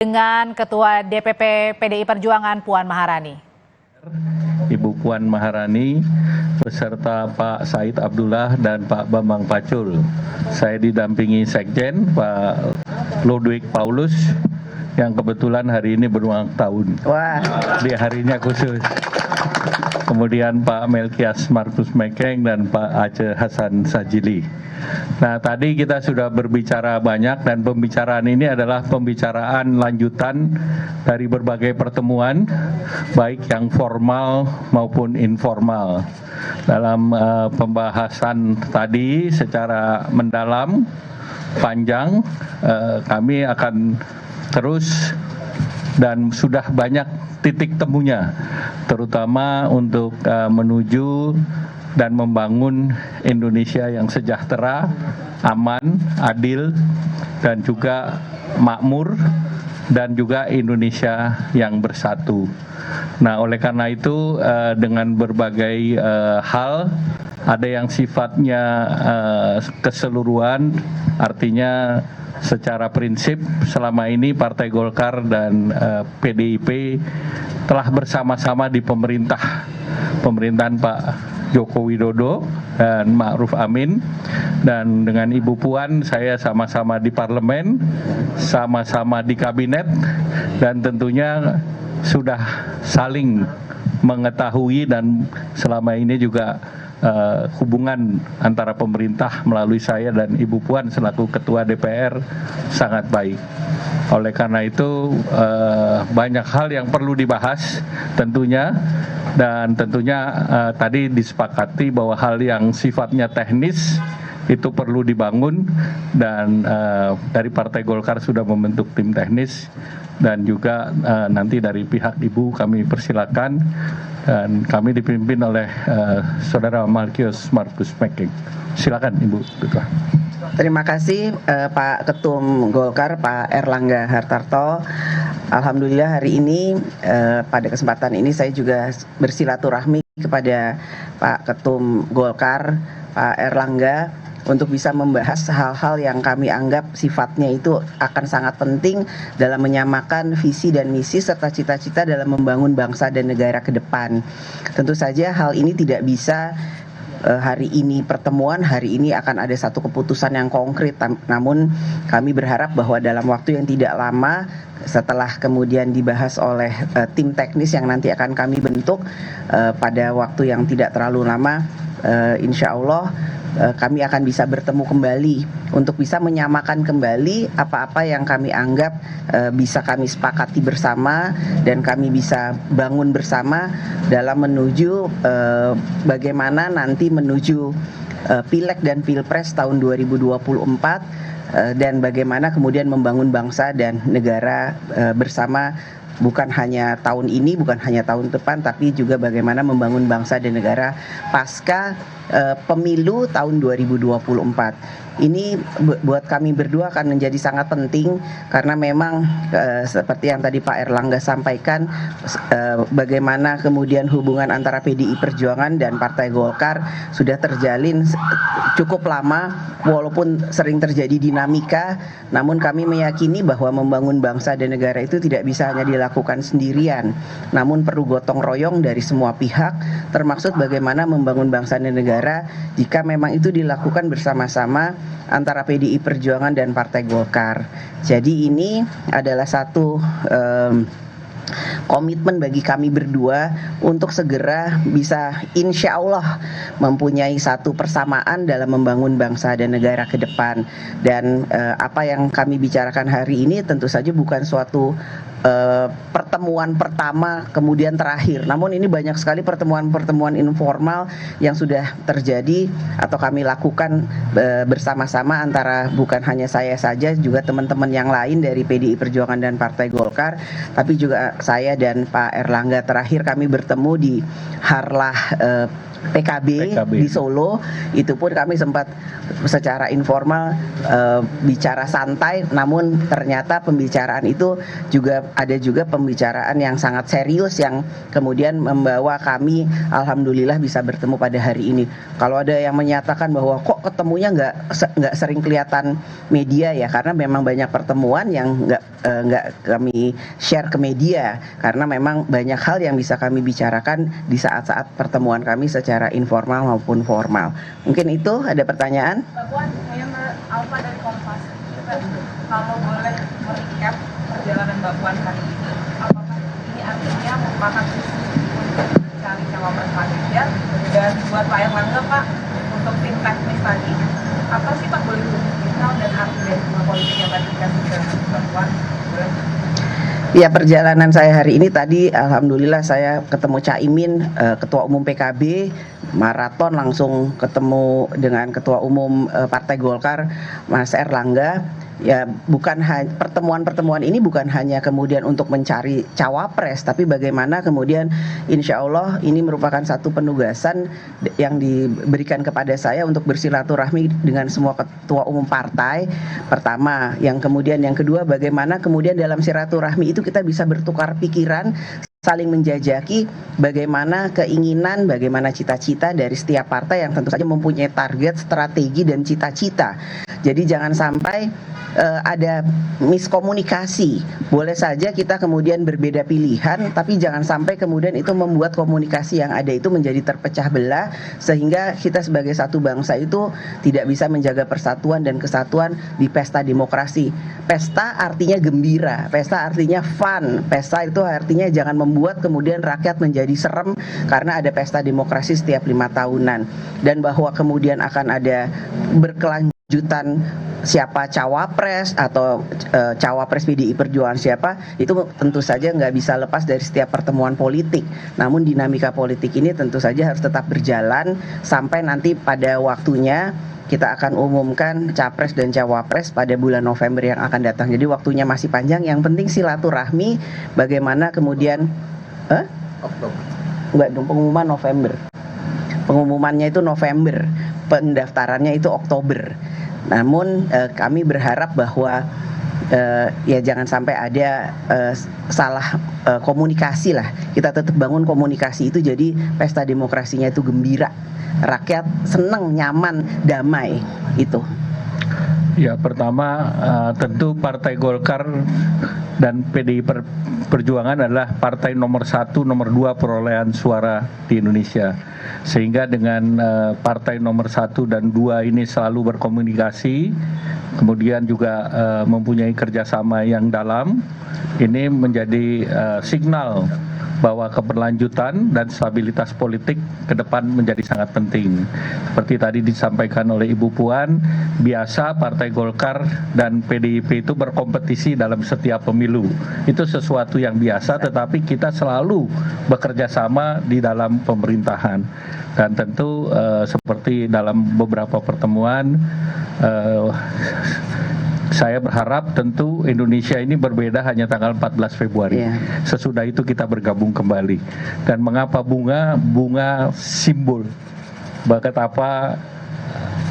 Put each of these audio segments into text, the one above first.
dengan Ketua DPP PDI Perjuangan Puan Maharani. Ibu Puan Maharani beserta Pak Said Abdullah dan Pak Bambang Pacul. Saya didampingi Sekjen Pak Ludwig Paulus yang kebetulan hari ini berulang tahun. Wah, di harinya khusus. Kemudian Pak Melkias Markus Mekeng dan Pak Aceh Hasan Sajili. Nah, tadi kita sudah berbicara banyak dan pembicaraan ini adalah pembicaraan lanjutan dari berbagai pertemuan, baik yang formal maupun informal. Dalam pembahasan tadi secara mendalam, panjang, kami akan terus dan sudah banyak titik temunya, terutama untuk menuju dan membangun Indonesia yang sejahtera, aman, adil, dan juga makmur, dan juga Indonesia yang bersatu. Nah, oleh karena itu dengan berbagai hal, ada yang sifatnya keseluruhan, artinya secara prinsip selama ini Partai Golkar dan PDIP telah bersama-sama di pemerintahan Pak Joko Widodo dan Ma'ruf Amin, dan dengan Ibu Puan saya sama-sama di parlemen, sama-sama di kabinet, dan tentunya sudah saling mengetahui dan selama ini juga hubungan antara pemerintah melalui saya dan Ibu Puan selaku Ketua DPR sangat baik. Oleh karena itu banyak hal yang perlu dibahas tentunya, dan tentunya tadi disepakati bahwa hal yang sifatnya teknis itu perlu dibangun, dan dari Partai Golkar sudah membentuk tim teknis, dan juga nanti dari pihak Ibu kami persilakan, dan kami dipimpin oleh Saudara Melkias Markus Mekeng. Silakan Ibu Ketua. terima kasih Pak Ketum Golkar, Pak Erlangga Hartarto. Alhamdulillah hari ini pada kesempatan ini saya juga bersilaturahmi kepada Pak Ketum Golkar, Pak Erlangga, untuk bisa membahas hal-hal yang kami anggap sifatnya itu akan sangat penting dalam menyamakan visi dan misi serta cita-cita dalam membangun bangsa dan negara ke depan. Tentu saja hal ini tidak bisa hari ini pertemuan, hari ini akan ada satu keputusan yang konkret, namun kami berharap bahwa dalam waktu yang tidak lama setelah kemudian dibahas oleh tim teknis yang nanti akan kami bentuk pada waktu yang tidak terlalu lama, insya Allah kami akan bisa bertemu kembali untuk bisa menyamakan kembali apa-apa yang kami anggap bisa kami sepakati bersama dan kami bisa bangun bersama dalam menuju bagaimana nanti menuju Pileg dan Pilpres tahun 2024, dan bagaimana kemudian membangun bangsa dan negara bersama, bukan hanya tahun ini, bukan hanya tahun depan, tapi juga bagaimana membangun bangsa dan negara pasca pemilu tahun 2024. Ini buat kami berdua akan menjadi sangat penting karena memang seperti yang tadi Pak Erlangga sampaikan, bagaimana kemudian hubungan antara PDI Perjuangan dan Partai Golkar sudah terjalin cukup lama, walaupun sering terjadi dinamika, namun kami meyakini bahwa membangun bangsa dan negara itu tidak bisa hanya dilakukan sendirian, namun perlu gotong royong dari semua pihak, termasuk bagaimana membangun bangsa dan negara jika memang itu dilakukan bersama-sama antara PDI Perjuangan dan Partai Golkar. Jadi ini adalah satu komitmen bagi kami berdua untuk segera bisa insya Allah mempunyai satu persamaan dalam membangun bangsa dan negara ke depan. Dan apa yang kami bicarakan hari ini tentu saja bukan suatu pertemuan pertama kemudian terakhir, namun ini banyak sekali pertemuan-pertemuan informal yang sudah terjadi atau kami lakukan bersama-sama antara bukan hanya saya saja, juga teman-teman yang lain dari PDI Perjuangan dan Partai Golkar, tapi juga saya dan Pak Erlangga. Terakhir kami bertemu di Harlah PKB di Solo, itu pun kami sempat secara informal bicara santai, namun ternyata pembicaraan itu ada juga pembicaraan yang sangat serius yang kemudian membawa kami alhamdulillah bisa bertemu pada hari ini. Kalau ada yang menyatakan bahwa kok ketemunya nggak sering kelihatan media ya, karena memang banyak pertemuan yang nggak kami share ke media, karena memang banyak hal yang bisa kami bicarakan di saat-saat pertemuan kami secara informal maupun formal. Mungkin itu ada pertanyaan? Mbak Puan, saya Mbak Alfa dari Kompas. Kalau boleh merecap perjalanan Mbak Puan hari ini, apakah ini artinya merupakan untuk mencari cawapres Pak Ganjar, dan buat Pak Erlangga Pak, untuk tim teknis tadi, apa sih Pak boleh detail dan arti dari semua politik yang tadi dikasih ke Mbak Puan? Boleh? Ya, perjalanan saya hari ini tadi alhamdulillah saya ketemu Caimin, Ketua Umum PKB, maraton langsung ketemu dengan Ketua Umum Partai Golkar, Mas Erlangga. Ya, bukan pertemuan-pertemuan ini bukan hanya kemudian untuk mencari cawapres, tapi bagaimana kemudian insya Allah ini merupakan satu penugasan yang diberikan kepada saya untuk bersilaturahmi dengan semua ketua umum partai. Pertama, yang kedua, bagaimana kemudian dalam silaturahmi itu kita bisa bertukar pikiran, saling menjajaki bagaimana keinginan, bagaimana cita-cita dari setiap partai yang tentu saja mempunyai target, strategi, dan cita-cita. Jadi jangan sampai ada miskomunikasi. Boleh saja kita kemudian berbeda pilihan, tapi jangan sampai kemudian itu membuat komunikasi yang ada itu menjadi terpecah belah, sehingga kita sebagai satu bangsa itu tidak bisa menjaga persatuan dan kesatuan di pesta demokrasi. Pesta artinya gembira, pesta artinya fun, pesta itu artinya jangan membuat kemudian rakyat menjadi serem karena ada pesta demokrasi setiap 5 tahunan, dan bahwa kemudian akan ada berkelanjutan siapa cawapres atau cawapres PDI Perjuangan siapa, itu tentu saja nggak bisa lepas dari setiap pertemuan politik. Namun dinamika politik ini tentu saja harus tetap berjalan sampai nanti pada waktunya kita akan umumkan capres dan cawapres pada bulan November yang akan datang. Jadi waktunya masih panjang, yang penting silaturahmi bagaimana kemudian enggak dong, pengumuman November. Pengumumannya itu November, pendaftarannya itu Oktober. Namun kami berharap bahwa ya jangan sampai ada salah komunikasi lah. Kita tetap bangun komunikasi itu jadi pesta demokrasinya itu gembira, rakyat seneng, nyaman, damai itu. Ya, pertama tentu Partai Golkar dan PDI Perjuangan adalah partai nomor 1, nomor 2 perolehan suara di Indonesia. Sehingga dengan partai nomor 1 dan 2 ini selalu berkomunikasi, kemudian juga mempunyai kerjasama yang dalam, ini menjadi signal bahwa keberlanjutan dan stabilitas politik ke depan menjadi sangat penting. Seperti tadi disampaikan oleh Ibu Puan, biasa Partai Golkar dan PDIP itu berkompetisi dalam setiap pemilu. Itu sesuatu yang biasa, tetapi kita selalu bekerja sama di dalam pemerintahan. Dan tentu seperti dalam beberapa pertemuan, saya berharap tentu Indonesia ini berbeda hanya tanggal 14 Februari. Sesudah itu kita bergabung kembali. Dan mengapa bunga? Bunga simbol. Betapa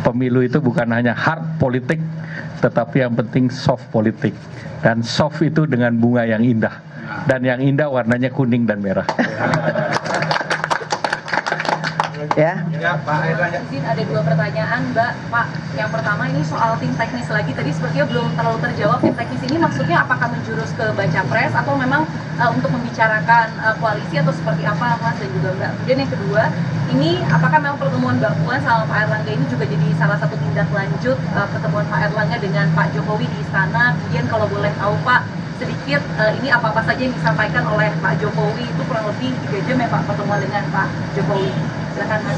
pemilu itu bukan hanya hard politik, tetapi yang penting soft politik. Dan soft itu dengan bunga yang indah. Dan yang indah warnanya kuning dan merah. Ya, Pak Erlangga. Izin ada 2 pertanyaan, Mbak. Pak, yang pertama ini soal tim teknis lagi. Tadi sepertinya belum terlalu terjawab. Tim teknis ini maksudnya apakah menjurus ke baca pres atau memang untuk membicarakan koalisi atau seperti apa, Mas dan juga Mbak. Kemudian yang kedua, ini apakah memang pertemuan Mbak Puan sama Pak Erlangga ini juga jadi salah satu tindak lanjut pertemuan Pak Erlangga dengan Pak Jokowi di istana? Kemudian kalau boleh tahu Pak, sedikit ini apa-apa saja yang disampaikan oleh Pak Jokowi, itu kurang lebih 3 jam ya Pak pertemuan dengan Pak Jokowi. Silakan Mas.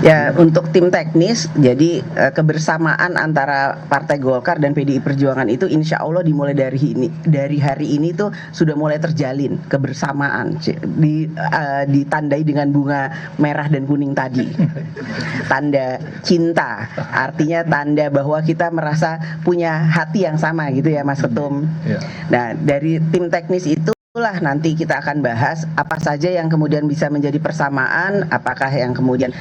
Ya, untuk tim teknis, jadi kebersamaan antara Partai Golkar dan PDI Perjuangan itu insya Allah dimulai dari hari ini tuh sudah mulai terjalin kebersamaan, ditandai dengan bunga merah dan kuning tadi, tanda cinta, artinya tanda bahwa kita merasa punya hati yang sama gitu ya Mas Ketum. Nah, dari tim teknis itu Itulah nanti kita akan bahas apa saja yang kemudian bisa menjadi persamaan, apakah yang kemudian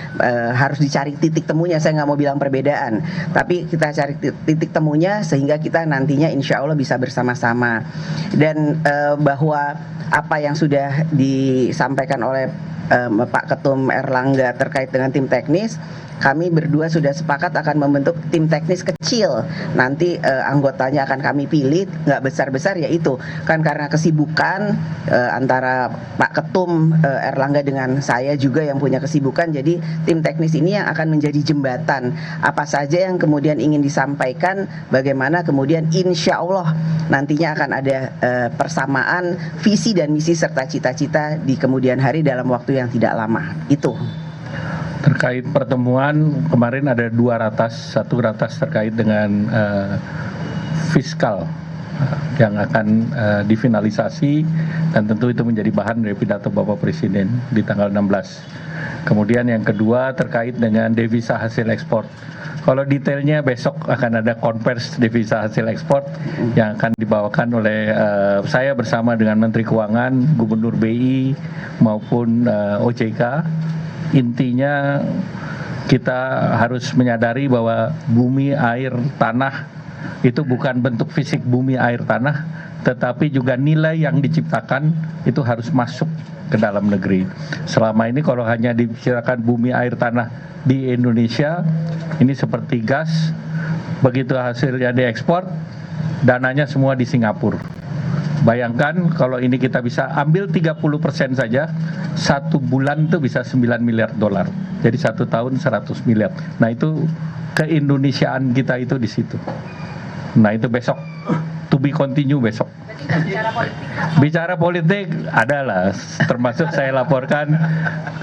harus dicari titik temunya. Saya nggak mau bilang perbedaan, tapi kita cari titik temunya sehingga kita nantinya insya Allah bisa bersama-sama. Dan bahwa apa yang sudah disampaikan oleh Pak Ketum Erlangga terkait dengan tim teknis, kami berdua sudah sepakat akan membentuk tim teknis kecil. Nanti anggotanya akan kami pilih, nggak besar-besar, yaitu kan karena kesibukan antara Pak Ketum Erlangga dengan saya juga yang punya kesibukan. Jadi tim teknis ini yang akan menjadi jembatan. Apa saja yang kemudian ingin disampaikan, bagaimana kemudian insya Allah nantinya akan ada persamaan visi dan misi serta cita-cita di kemudian hari dalam waktu yang tidak lama. Itu. Terkait pertemuan kemarin ada dua ratas, satu ratas terkait dengan fiskal yang akan difinalisasi dan tentu itu menjadi bahan dari pidato Bapak Presiden di tanggal 16. Kemudian yang kedua terkait dengan devisa hasil ekspor. Kalau detailnya besok akan ada konversi devisa hasil ekspor yang akan dibawakan oleh saya bersama dengan Menteri Keuangan, Gubernur BI maupun OJK. Intinya kita harus menyadari bahwa bumi, air, tanah itu bukan bentuk fisik bumi, air, tanah, tetapi juga nilai yang diciptakan itu harus masuk ke dalam negeri. Selama ini kalau hanya dibicarakan bumi, air, tanah di Indonesia, ini seperti gas, begitu hasilnya diekspor, dananya semua di Singapura. Bayangkan kalau ini kita bisa ambil 30% saja, satu bulan itu bisa 9 miliar dolar. Jadi satu tahun 100 miliar. Nah itu keindonesiaan kita itu di situ. Nah itu besok, to be continue besok. Bicara politik adalah, termasuk saya laporkan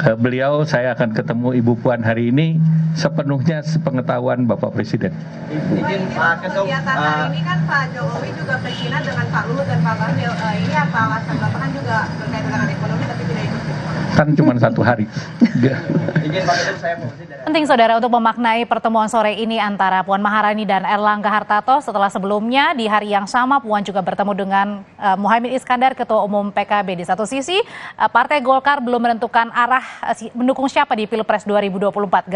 ke beliau, saya akan ketemu Ibu Puan hari ini sepenuhnya sepengetahuan Bapak Presiden. Izin Pak Ketum, hari ini kan Pak Jokowi juga berkina dengan Pak Luhut dan Pak Bahlil. Ini apa alasan Bapak kan juga berkaitan dengan ekonomi tapi tidak ikut? Kan cuma satu hari. Izin Pak Ketum, saya mau dari... Penting saudara untuk memaknai pertemuan sore ini antara Puan Maharani dan Erlangga Hartarto setelah sebelumnya di hari yang sama Puan juga bertemu dengan Muhaimin Iskandar, Ketua Umum PKB. Di satu sisi Partai Golkar belum menentukan arah mendukung siapa di Pilpres 2024.